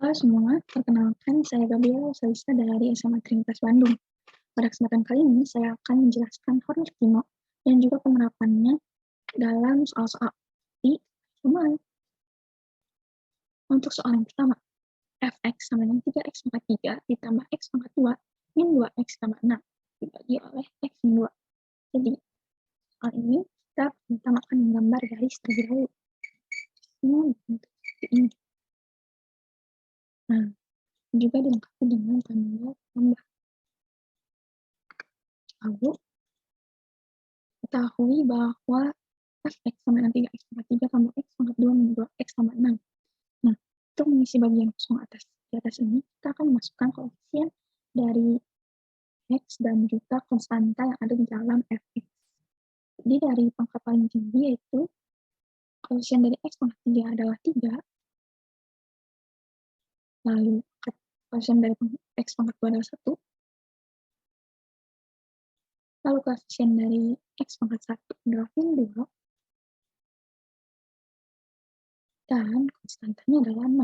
Halo semua, perkenalkan saya Gabriel Salisa dari SMA Trinitas Bandung. Pada kesempatan kali ini, saya akan menjelaskan formula Kimo dan juga penerapannya dalam soal-soal di formula. Untuk soal yang pertama, fx sama dengan 3x pangkat 3 ditambah x pangkat 2 min 2x tambah 6 dibagi oleh x min 2. Jadi, soal ini kita pertama akan menggambar garis terlebih dahulu. Semua bentuk seperti ini. Nah, juga dilengkapi dengan tanda tambah. Lalu, ketahui bahwa fx sama dengan 3x pangkat 3 tambah x pangkat 2 min 2x tambah 6. Nah, untuk mengisi bagian kosong di atas ini, kita akan memasukkan koefisien dari x dan juga konstanta yang ada di dalam fx. Jadi dari pangkat paling tinggi yaitu koefisien dari x pangkat 3 adalah 3, lalu koefisien dari x pangkat 2 adalah 1, lalu koefisien dari x pangkat 1 adalah min 2, dan konstantanya adalah 6.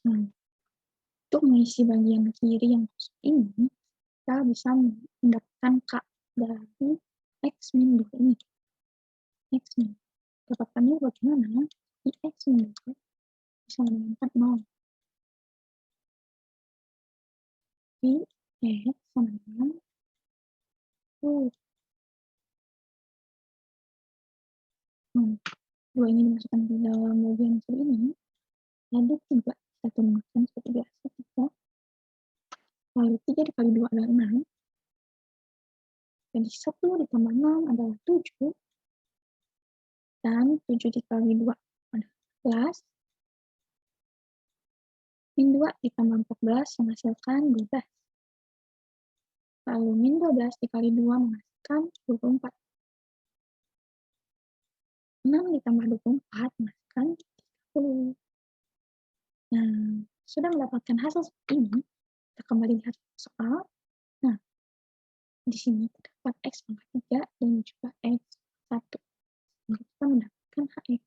Nah, untuk mengisi bagian kiri yang kosong ini, kita bisa mendapatkan K dari X min 2 ini. X min. Dapatkannya bagaimana? Di X min 2 bisa menentukan 0. Di X sama dengan 2. Dua ini dimasukkan di dalam bagian kiri ini. Jadi 3 kita turunkan seperti biasa. 3. Lalu 3 dikali 2 adalah 6. Jadi 1 ditambah 6 adalah 7. Dan 7 dikali 2 adalah 11. Min 2 ditambah 14 menghasilkan 12. Lalu min 12 dikali 2 menghasilkan 24. 6 ditambah 24 menghasilkan 30. Nah, sudah mendapatkan hasil seperti ini, kita kembali lihat soal. Nah, di sini terdapat x pangkat 3 dan juga x 1. Nah, kita mendapatkan hx.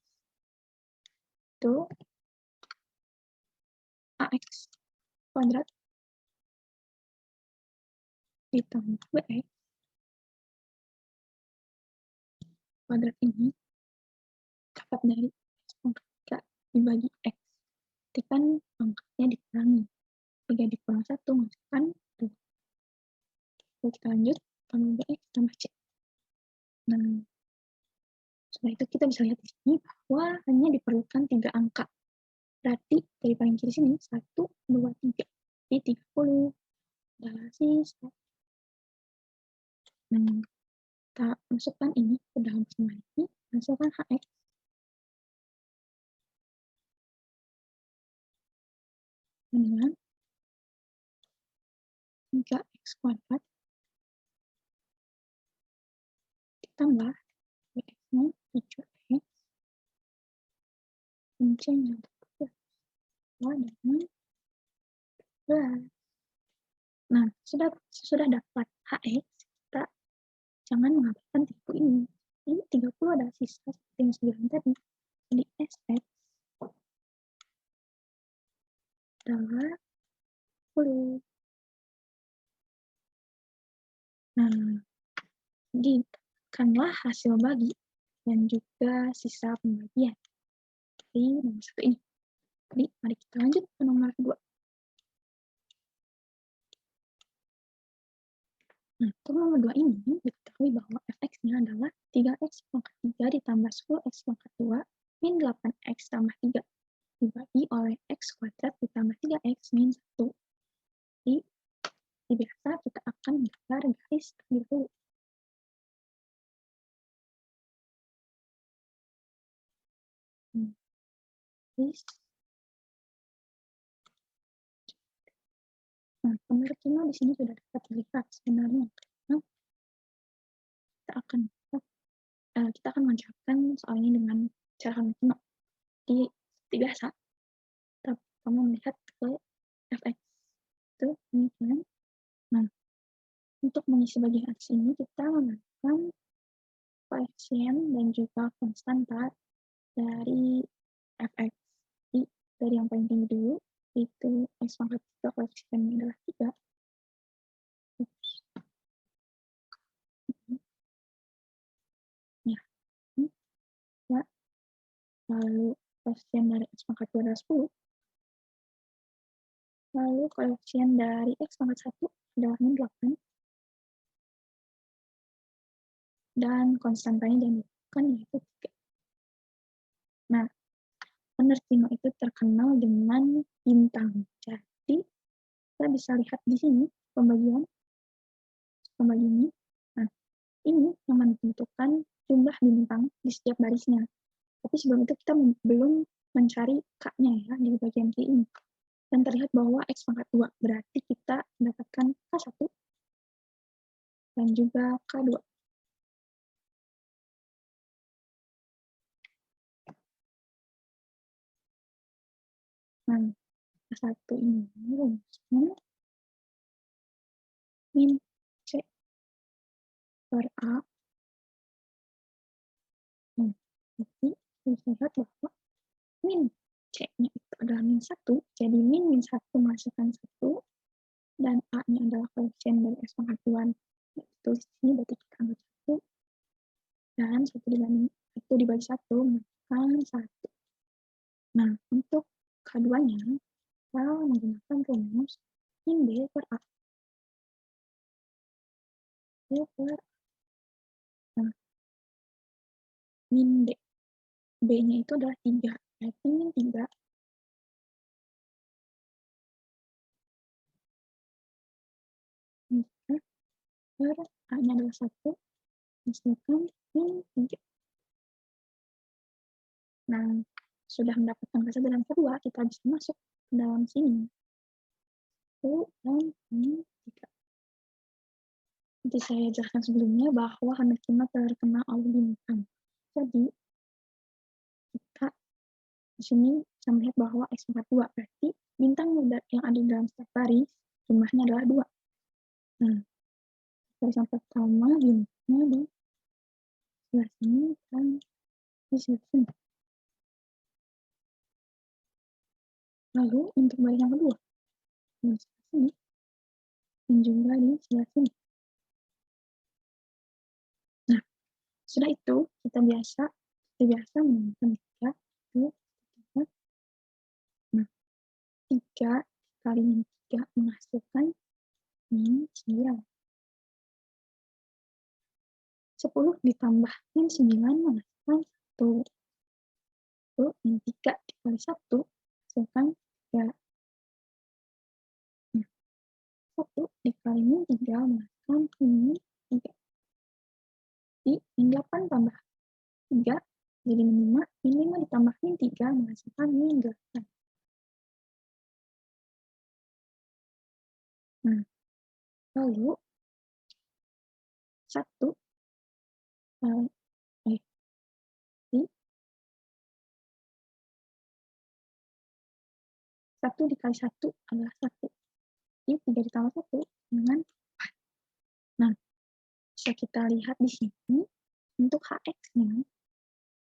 Itu ax kuadrat ditambah bx kuadrat ini dapat dari x pangkat 3 dibagi x. Ketika pangkatnya dikurangi. 3 dikurang 1 menghasilkan 2. Lalu kita lanjut, tambah bx tambah c. Nah, setelah itu kita bisa lihat di sini bahwa hanya diperlukan 3 angka. Berarti dari paling kiri sini 1, 2, 3. Jadi 30. Adalah sisa. Nah, kita masukkan ini ke dalam semua ini, hasilkan hx. Dengan 3x kuadrat ditambah bx-nya 7x dan c-nya 12 dengan 12. Nah, sudah dapat hx, kita jangan mengabaikan 30 ini. Ini 30 adalah sisa seperti yang saya bilang tadi. Jadi sx adalah 10. Nah, dapatkanlah hasil bagi dan juga sisa pembagian dari nomor 1 ini. Jadi, mari kita lanjut ke nomor 2. Nah, untuk nomor 2 ini, diketahui bahwa fx-nya adalah 3x pangkat 3 ditambah 10x pangkat 2 min 8x tambah 3 dibagi oleh x kuadrat ditambah 3x min 1. Jadi, biasa kita akan menggambar garis terlebih dahulu. Nah, menurut Kimo di sini sudah dapat dilihat sebenarnya. Nah, kita akan menjawabkan soal ini dengan cara Kimo. Jadi, seperti biasa, tapi kamu melihat ke fx. Itu ini kan. Nah, untuk mengisi bagian atas ini, kita menggunakan koefisien dan juga konstanta dari fx. X pangkat 3 koefisiennya adalah 3. Ya, ya. Lalu koefisien dari X pangkat 2 adalah 10. Lalu koefisien dari X pangkat 1 adalah min 8. Dan konstantanya jangan lupakan yaitu 3. Nah, penerima itu terkenal dengan bintang. Jadi, kita bisa lihat di sini pembagian ini. Nah, ini yang menentukan jumlah bintang di setiap barisnya. Tapi sebelum itu kita belum mencari K-nya ya di bagian kiri ini. Dan terlihat bahwa X pangkat 2, berarti kita mendapatkan K1 dan juga K2. Nah, K1 ini rumusnya min C per A. Nah, jadi bisa lihat bahwa min C-nya itu adalah min 1, jadi min 1 menghasilkan 1, dan A-nya adalah koefisien dari X pangkat 2. Ditulis di sini berarti kita ambil 1, dan 1 dibagi 1 menghasilkan 1. Nah, untuk K2-nya, kita menggunakan rumus min B per A. B per A. Nah, min D. B-nya itu adalah 3. Berarti min 3 per A-nya adalah 1, menghasilkan min 3. Nah, sudah mendapatkan K1 dan K2, kita bisa masuk ke dalam sini. 1 dan min 3. Seperti saya jelaskan sebelumnya bahwa Hanakima terkena oleh bintang. Jadi, kita di sini bisa melihat bahwa X pangkat 2, berarti bintang yang ada di dalam setiap baris, jumlahnya adalah 2. Nah, barisan pertama bintangnya di sebelah sini dan di sebelah sini. Lalu, untuk baris yang kedua, di sebelah sini, dan juga di sebelah sini. Nah, sudah itu, kita biasa menggunakan 3, 2, 3. Nah, 3 kali min 3 menghasilkan min 9. 10 ditambah min 9 menghasilkan 1. 1 min 3 dikali 1 menghasilkan 3. Nah, 1 dikali min 3 menghasilkan min 3. Jadi, min 8 tambah 3 jadi min 5. Min 5 ditambah min 3 menghasilkan min 8. Nah, lalu 1 dikali 1 adalah 1. Jadi 3 ditambah 1 dengan 4. Nah, bisa kita lihat di sini untuk HX-nya.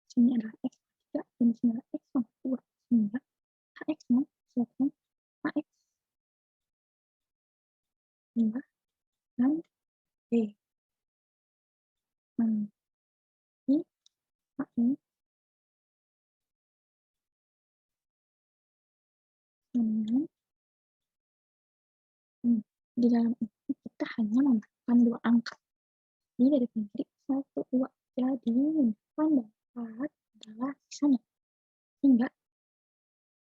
Sini adalah X3 dan sini adalah X pangkat 2. Sehingga HX-nya silakan HX dan B. Nah, ini HX dengan di dalam ini kita hanya menggunakan 2 angka. Jadi dari kiri 1, 2. Jadi yang depan dapat adalah sisanya. Sehingga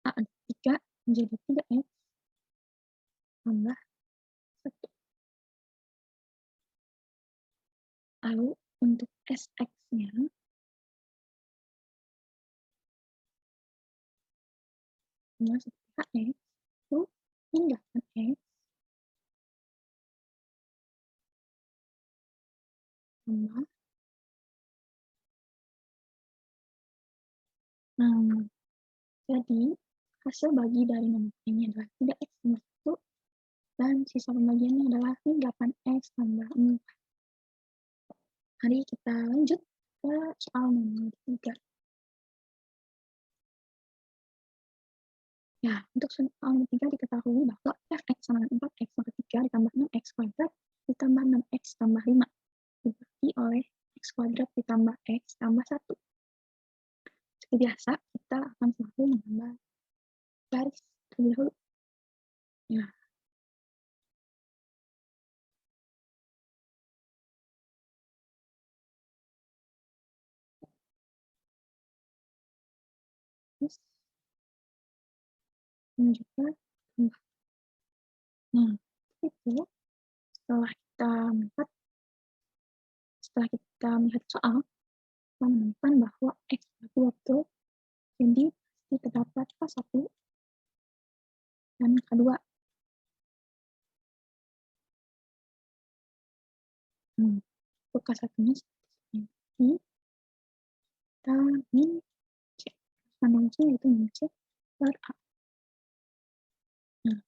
A ada 3 menjadi 3X tambah 1. Lalu untuk SX-nya sama seperti HX itu min 8X tambah. Nah, jadi hasil bagi dari nomor ini adalah 3X tambah 1 dan sisa pembagiannya adalah min 8X tambah 4. Mari kita lanjut ke soal nomor 3. Ya, untuk soal nomor 3 diketahui bahwa fx sama dengan 4x maka 3 ditambah 6x kuadrat ditambah 6x tambah 5 dibagi oleh x kuadrat ditambah x tambah 1. Seperti biasa, kita akan selalu menambah garis terlebih dahulu. Ya, terus ini juga tambah. Nah, itu setelah kita melihat soal, kita menemukan bahwa x itu betul, jadi pasti terdapat K1 dan K2. Untuk K1-nya seperti ini, kita min C. Mandang C yaitu min C per A. Nah,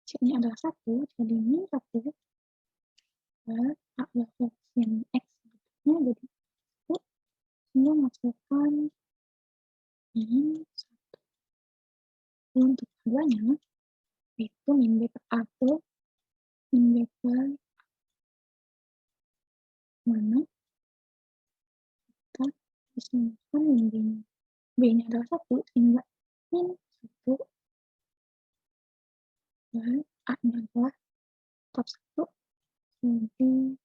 C-nya adalah 1, jadi min 1 per A adalah koefisien X. Nya jadi 1, sehingga menghasilkan min 1. Untuk keduanya, itu min B per A itu min B per mana kita bisa menemukan min B-nya. B-nya adalah 1, sehingga min 1 dan A-nya adalah tetap 1, jadi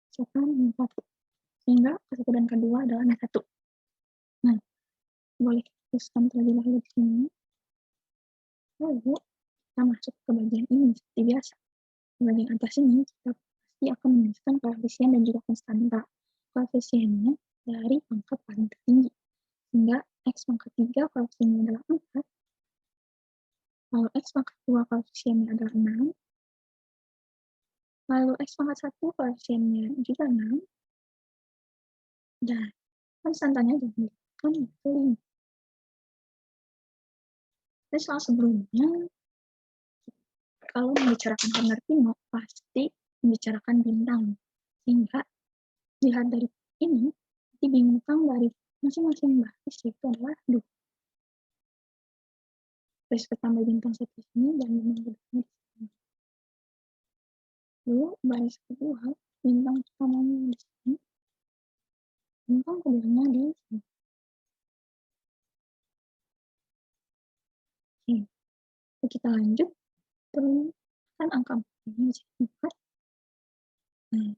misalkan min 1. Sehingga K1 dan K2 adalah min 1. Nah, boleh kita tuliskan terlebih dahulu di sini. Lalu, kita masuk ke bagian ini seperti biasa. Di bagian atas ini, kita pasti akan menuliskan koefisien dan juga konstanta. Koefisiennya dari pangkat paling tertinggi. Sehingga X pangkat 3 koefisiennya adalah 4. Lalu X pangkat 2 koefisiennya adalah 6. Lalu X pangkat 1 koefisiennya juga 6. Dan konstantanya diberikan itu 5. Jadi soal sebelumnya, kalau membicarakan corner Pino, pasti membicarakan bintang. Sehingga dilihat dari ini, nanti bintang dari masing-masing baris itu adalah 2. Baris pertama bintang 1 di sini dan bintang kedua di sini. Lalu baris kedua, bintang pertamanya di sini, bintang keduanya di sini. Oke, kita lanjut. Turunkan angka 4 ini menjadi 4. Nah,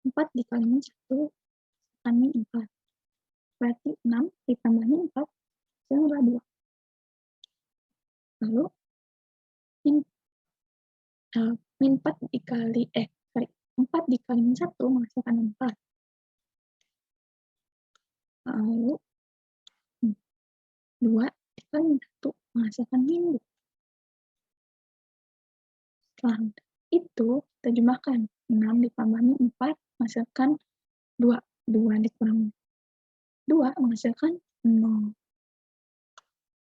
4 dikalikan 1 kali 4. Berarti 6 ditambah 4 adalah 2. Lalu min 4 dikali 4 dikali min 1 menghasilkan 4. Lalu 2 dikali min 1 menghasilkan min 2. Setelah itu kita jumlahkan 6 ditambah min 4 menghasilkan 2. 2 dikurang 2 menghasilkan 0.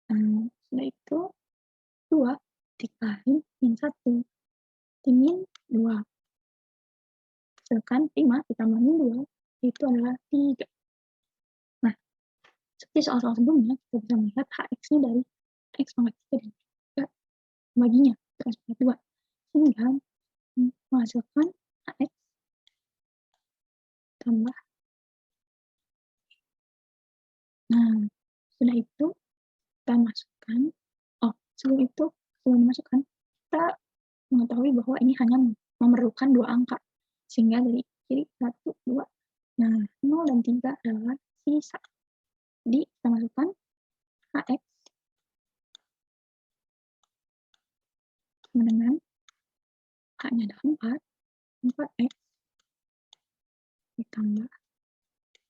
Setelah itu 2 dikali min 1 min 2 menghasilkan 5 ditambah min 2 itu adalah 3. Nah, seperti soal-soal sebelumnya kita bisa melihat HX-nya dari X pangkat 3 dan juga baginya ke X pangkat 2 sehingga menghasilkan HX tambah. Nah, sudah itu kita masukkan. Sebelum dimasukkan, kita mengetahui bahwa ini hanya memerlukan 2 angka. Sehingga dari kiri 1, 2. Nah, 0 dan 3 adalah sisa. Jadi kita masukkan HX sama dengan K-nya adalah 4. 4X ditambah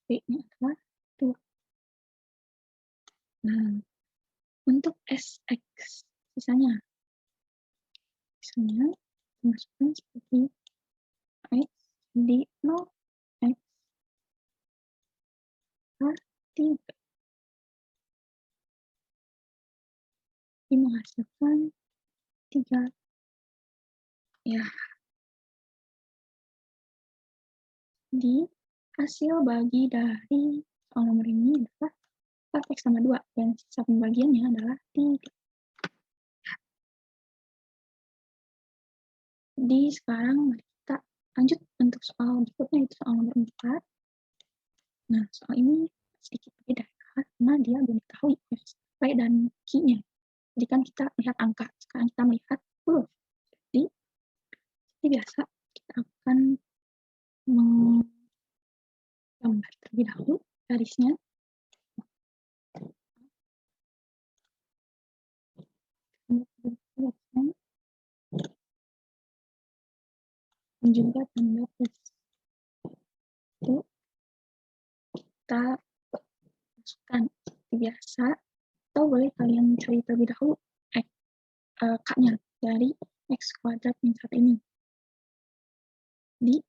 B-nya adalah 2. Nah, untuk SX sisanya dimasukkan seperti X di 0X per 3. Ini menghasilkan 3. Ya, di hasil bagi dari soal nomor ini adalah X sama 2, dan sisa pembagiannya adalah 3. Jadi sekarang mari kita lanjut untuk soal berikutnya, itu soal nomor 4. Nah, soal ini sedikit berbeda karena dia belum diketahui P dan Q-nya. Jadi kan kita lihat angka, sekarang kita melihat huruf. Jadi seperti biasa kita akan menggambar terlebih dahulu garisnya. Dan juga tanda plus. Itu kita masukkan seperti biasa, atau boleh kalian cari terlebih dahulu K-nya dari X kuadrat min 1 ini. Jadi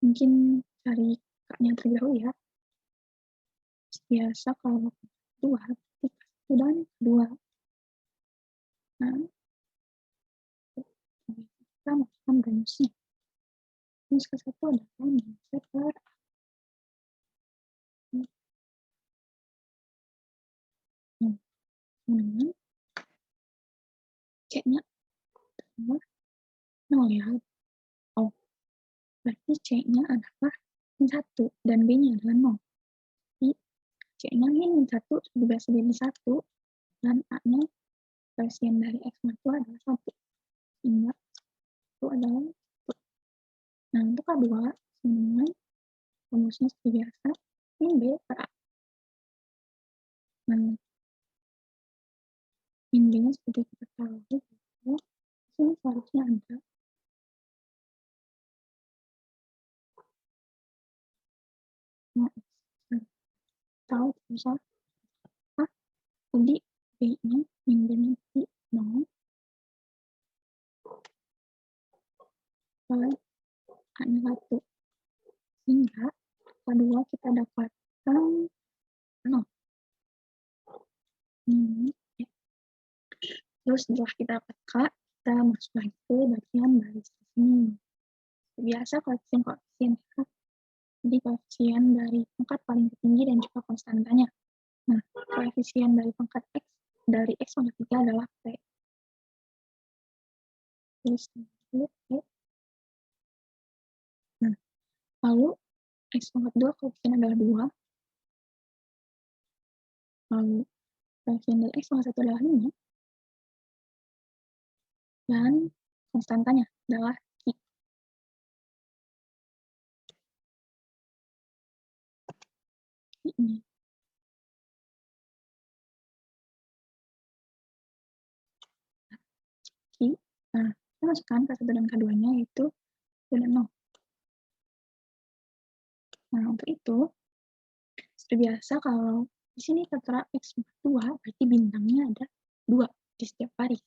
mungkin cari K-nya terlebih dahulu ya. Biasa kalau 2 berarti 1 dan 2. Nah, kita masukkan rumusnya. Rumus ke-1 adalah min Z per A. Kemudian C-nya adalah 0 ya. Oh, berarti C-nya adalah min 1 dan B-nya adalah 0. Jadi C-nya min 1 sudah biasa jadi 1 dan A-nya koefisien dari X mertua adalah 1. Sehingga itu adalah 1. Nah, untuk K2, sebenarnya rumusnya seperti biasa, min B per A. Nah, min B-nya seperti kita tahu, ya, sini seharusnya ada tahu bisa A, jadi B-nya min B-nya di 0 per A-nya 1. Sehingga kedua kita dapatkan 0. Terus setelah kita dapat K, kita masuk lagi ke bagian baris di sini. Biasa koefisien ya. Jadi koefisien dari pangkat paling tinggi dan juga konstantanya. Nah, koefisien dari pangkat X dari X pangkat 3 adalah P. Terus P. Nah, lalu X pangkat 2 koefisien adalah 2. Lalu koefisien dari X pangkat 1 adalah 5. Dan konstantanya adalah Q. Ini. Q. Nah, kita masukkan K1 dan K2-nya yaitu 0. Nah, untuk itu, seperti biasa kalau di sini tertera X 2, berarti bintangnya ada 2 di setiap baris.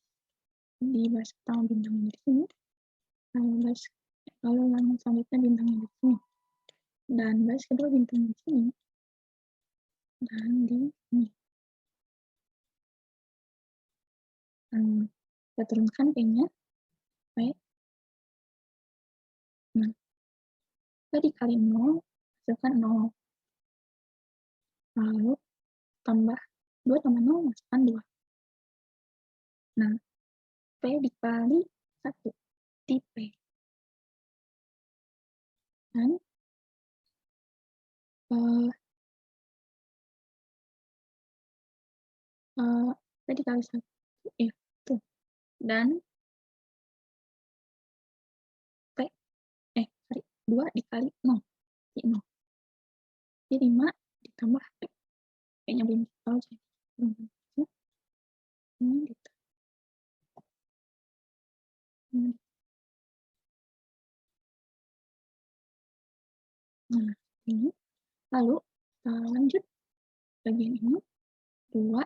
Di baris pertama bintangnya di sini, lalu yang selanjutnya bintangnya di sini. Dan baris kedua bintangnya di sini. Dan di sini. Kita turunkan P-nya. P. Nah, kita dikali 0, hasilkan 0. Lalu tambah 2 tambah 0, masukkan 2. Nah, P dikali 1 di P. Dan P dikali 1 ya, tuh. Dan P, 2 dikali 0, di 0. Jadi 5 ditambah P. P-nya belum tahu, jadi nah, ini. Lalu kita lanjut bagian ini. 2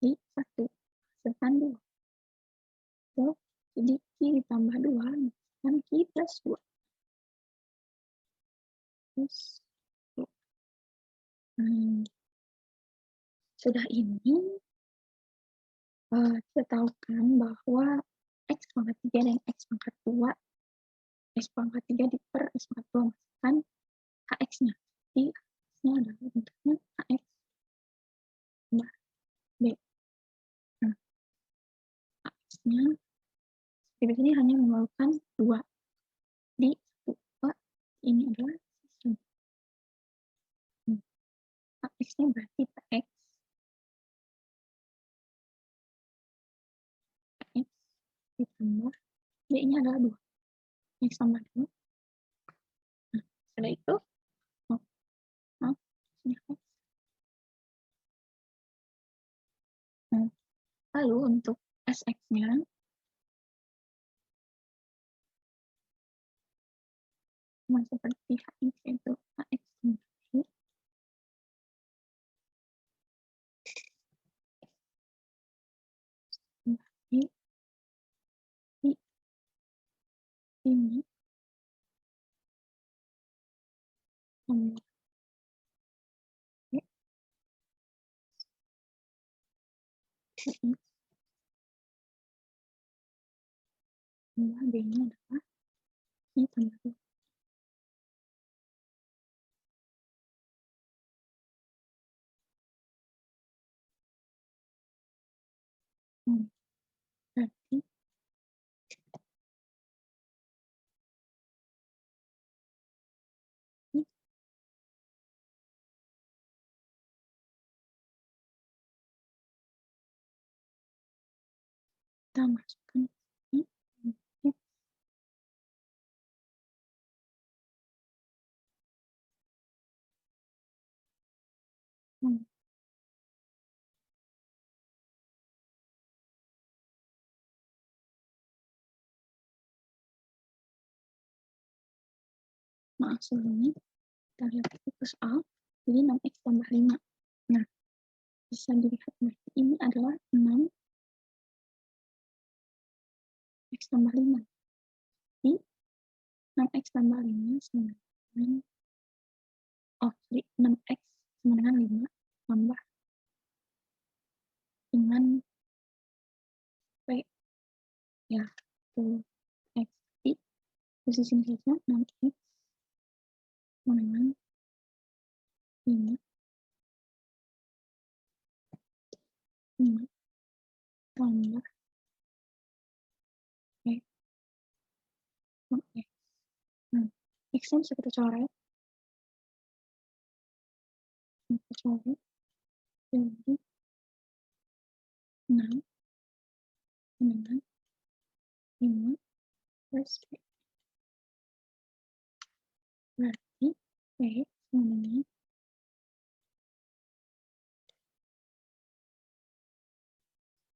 di 1. Hasilkan 2. Tuh, jadi Q ditambah 2, dan Q plus 2. Terus, sudah ini, kita tahu kan bahwa X pangkat 3 dan X pangkat 2, X pangkat 3 diper X pangkat 2, masukkan HX-nya. Jadi, X-nya berarti X ditambah D-nya adalah 2. X tambah 2. Nah, setelah itu, Nah, lalu untuk Sx-nya, sama seperti Hx, yaitu Ax tambah Y, I, ini, tambah Y, X, tambah D-nya adalah Y tambah 2. Berarti ini kita masukkan ini, X, maaf sebelumnya, kita lihat fokus A, jadi 6X tambah 5. Nah, bisa dilihat berarti ini adalah 6X tambah 5. Jadi, 6X tambah 5 sama dengan, 6X sama dengan 5 tambah dengan P, ya, itu X. Jadi, posisi ini saja 6X sama dengan 5 tambah P, 6X. Nah, X-nya bisa kita coret, jadi 6 dengan 5 plus P. Berarti P sama dengan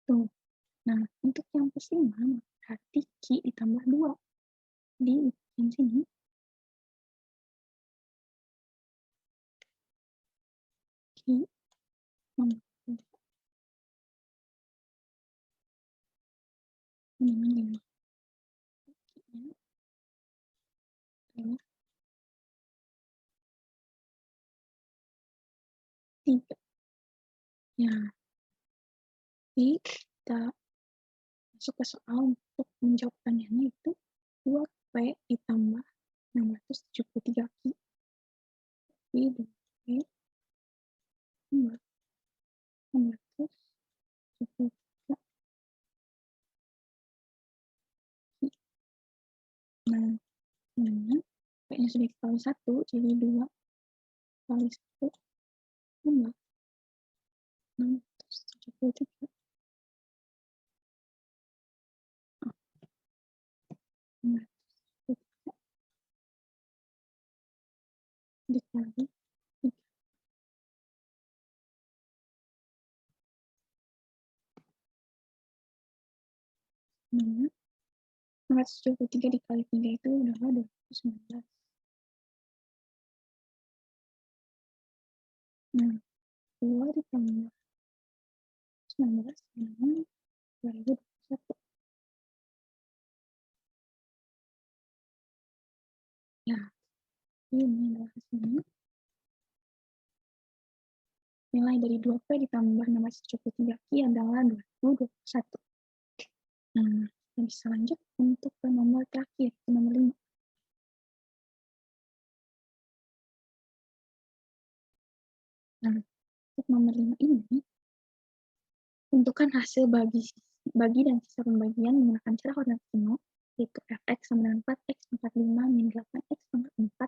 tuh. Nah, untuk yang keseimbangan berarti Q ditambah 2. Di bagian sini, Q tambah 2 dengan 5. Q-nya adalah 3. Ya, jadi kita masuk ke soal untuk menjawab pertanyaannya itu 2P ditambah 673 Q. Jadi 2P tambah 673 Q. Nah, sebenarnya P-nya sudah dikali 1, jadi 2 kali 1 tambah 673. Nah, dikali 3. Nah, 673 dikali 3 itu adalah 219. Nah, 2 ditambah 19 sama 2021. Ya, ini adalah hasilnya. Nilai dari 2P ditambah 673 Q adalah 2021. Nah, kita bisa lanjut untuk ke nomor terakhir, ke nomor 5. Nah, untuk nomor 5 ini, tentukan hasil bagi dan sisa pembagian menggunakan cara koordinat Kino, yaitu Fx sama dengan 4x pangkat 5 min 8x pangkat 4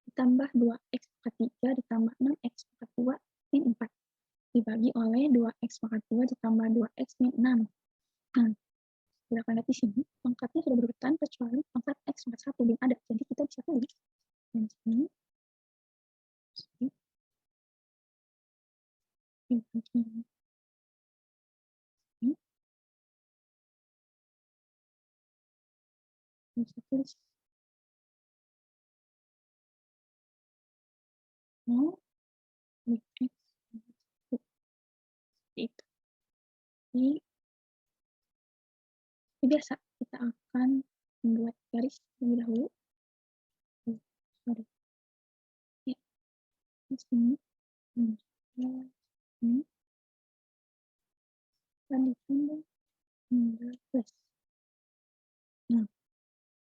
ditambah 2x pangkat 3 ditambah 6x pangkat 2 min 4. X pangkat 2 ditambah 2X min 6. Nah, silahkan lihat di sini, pangkatnya sudah berurutan kecuali pangkat X pangkat 1 belum ada. Jadi kita bisa tulis yang sini, dibagi ini, bisa tulis 0 min X pangkat 1. Seperti itu. Jadi, biasa kita akan membuat garis terlebih dahulu. Sorry. Ya, di sini. Ini dan ditambah 19. Nah,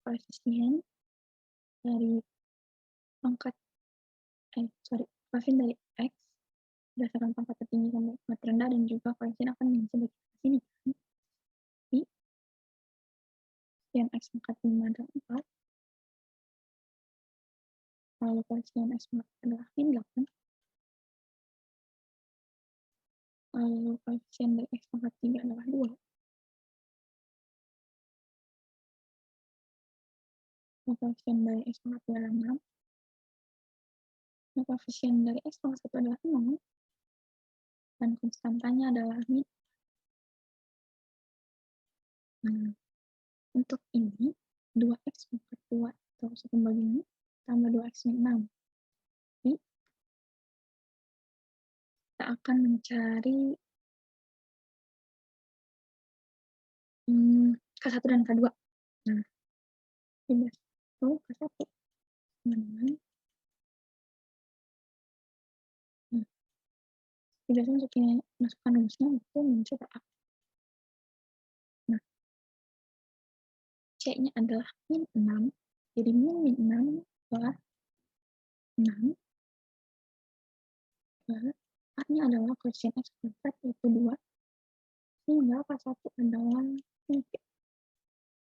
koefisien dari pangkat koefisien dari X berdasarkan pangkat tertinggi sampai pangkat terendah dan juga koefisien akan diisi bagi sini kan. Jadi, koefisien X pangkat 5 adalah 4. Lalu koefisien X pangkat adalah min 8. Lalu koefisien dari X pangkat 3 adalah 2. Lalu koefisien dari X pangkat 2 adalah 6. Lalu koefisien dari X pangkat 1 adalah 0. Dan konstantanya adalah min. Nah, untuk ini 2X pangkat 2 atau 1 bagi ini tambah 2X min 6. Jadi, kita akan mencari K1 dan K2. Nah, ini itu K1 dengan biasanya untuk masukkan rumusnya itu min per A. Nah, C-nya adalah min 6. Jadi min 6 adalah 6. A-nya adalah koefisien X kuadrat yaitu 2. Sehingga K1 adalah 3.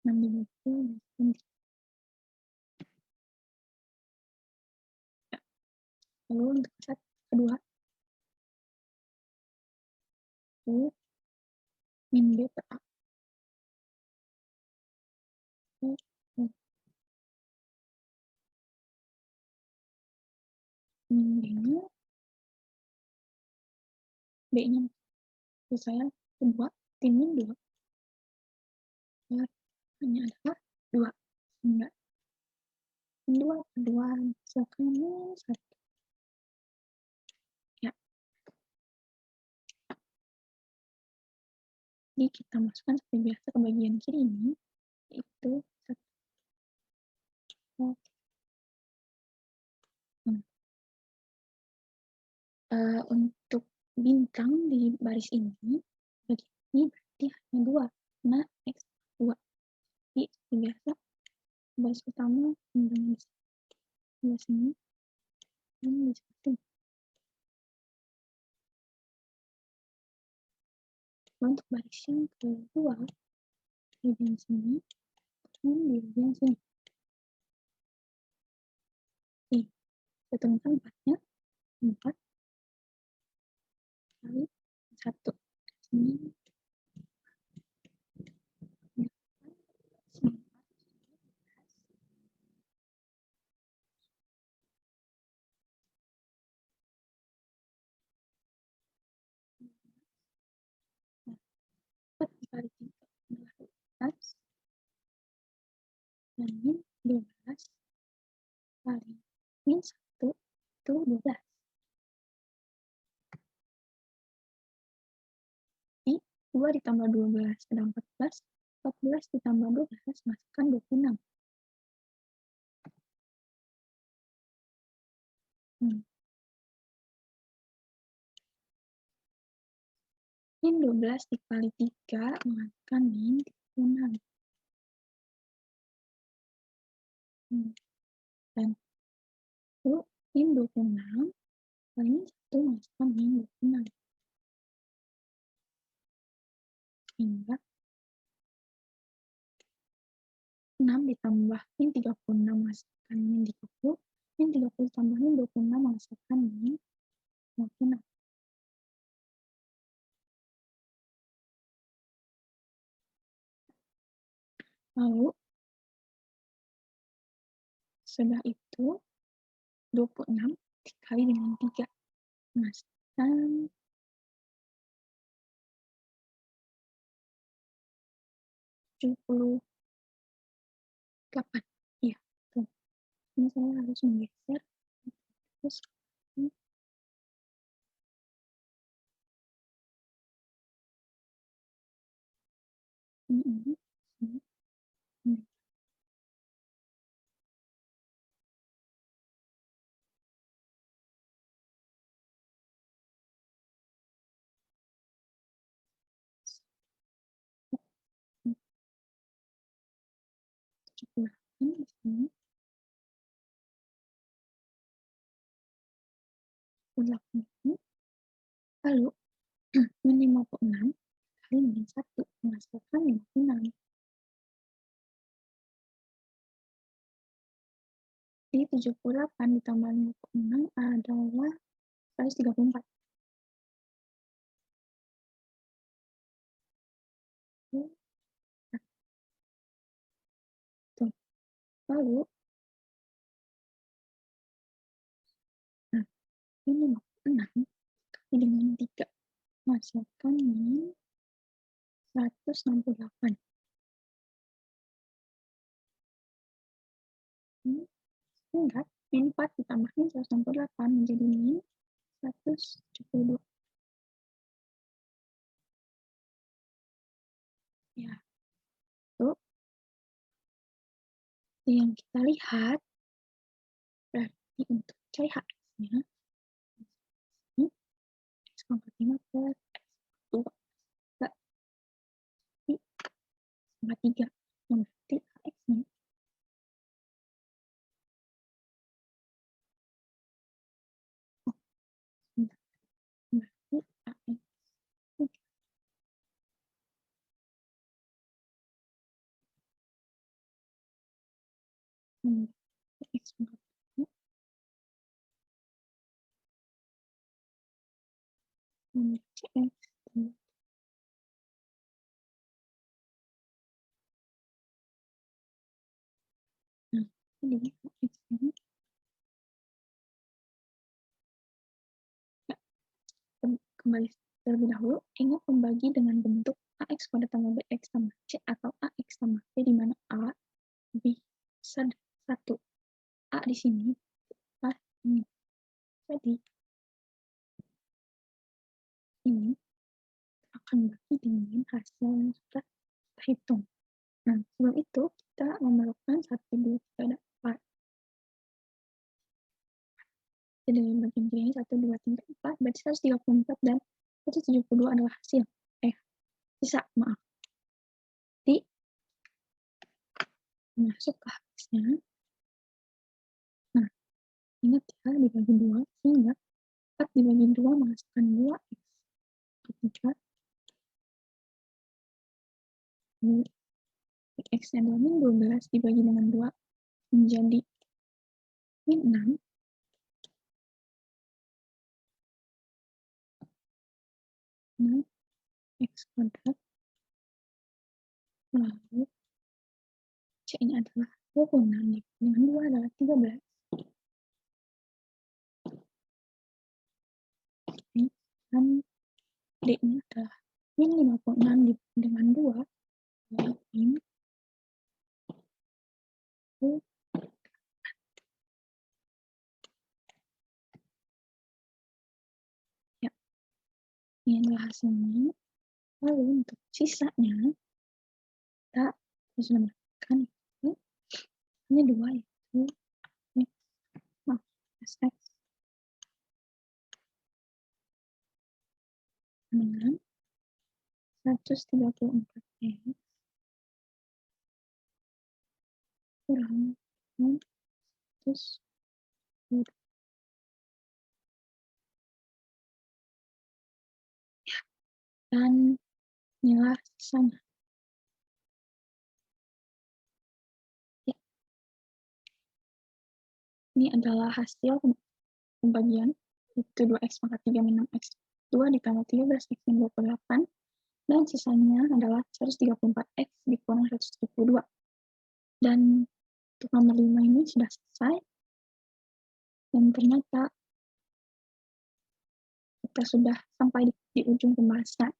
6 dibagi 3. Ya. Lalu untuk K1 kedua itu min B per A. Min B-nya B-nya saya kedua tim min 2 hanya adalah 2 sehingga min 2 per 2 misalkan min 1. Ya, jadi kita masukkan seperti biasa ke bagian kiri ini yaitu 1. Untuk bintang di baris ini bagi ini berarti hanya 2 karena X 2. Jadi seperti biasa baris utama di sebelah sini dan di sebelah sini. Untuk baris yang kedua di bagian sini dan di bagian sini. Oke, kita temukan 4-nya. 4 kali 1. Sini 9. Nah, 4 dikali 3 adalah 12. Dan min 12 kali min 1 itu 12. Jadi 2 ditambah 12 ada 14. 14 ditambah 12 masukkan 26. Min 12 dikali 3 menghasilkan min 36. Dan itu min 26 kali min 1 menghasilkan min 26. Sehingga 6 ditambah min 36 menghasilkan min 30. Min 30 tambah min 26 menghasilkan min 56. Lalu setelah itu 26 dikali dengan 3 menghasilkan 78. Iya, betul. Ini saya harus menggeser terus ini. Di sini 78 ini. Lalu min 56 kali min 1 menghasilkan 56. Di 78 ditambah 56 adalah 134. Tuh. Lalu ini 6 kali dengan 3 menghasilkan min 168. Sehingga min 4 ditambah min 168 menjadi min 172. Ya, itu yang kita lihat. Berarti untuk cari hx-nya x pangkat 5 per x pangkat 3 yang berarti hx-nya berarti ax x pangkat 3 cx. Nah, jadi hx-nya kembali terlebih dahulu, ingat membagi dengan bentuk ax pada tambah bx tambah c atau ax tambah b di mana a bisa 1. A di sini ini. Jadi ini akan bagi dengan hasil yang sudah kita hitung. Nah, sebelum itu kita memerlukan 1, 2, 3, dan 4. Jadi dari bagian kiri ini 1, 2, 3, 4, berarti 134 dan 172 adalah hasil. Sisa, maaf. Jadi, masuk ke habisnya. Nah, ingat ya, dibagi 2, sehingga 4 dibagi 2 menghasilkan 2x. Ketiga, x-nya adalah min 12 dibagi dengan 2 menjadi min 6. Nah, x kuadrat. Lalu, c ini adalah 26 dengan 2 adalah 13. Dan d-nya adalah min 56 dengan 2 adalah min 1. Ya, ini adalah hasilnya. Lalu untuk sisanya kita harus menambahkan itu hanya 2, yaitu sx dengan 134x kurang 100. Dan inilah sisanya. Ya. Ini adalah hasil pembagian, itu 2x pangkat 3 min 6x 2 ditambah 13x min 28, dan sisanya adalah 134x dikurang 172. Dan untuk nomor 5 ini sudah selesai dan ternyata kita sudah sampai di ujung pembahasan.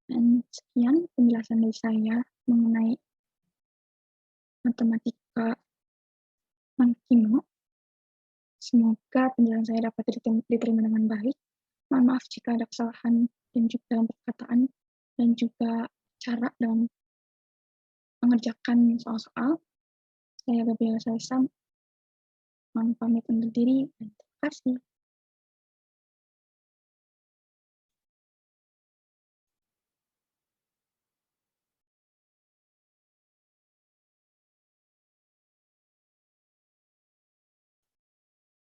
Dan sekian penjelasan dari saya mengenai matematika Mankino. Semoga penjelasan saya dapat diterima dengan baik. Mohon maaf jika ada kesalahan dan juga dalam perkataan dan juga cara dalam mengerjakan soal-soal. Saya Gabriela Salsa, mohon pamit undur diri dan terima kasih.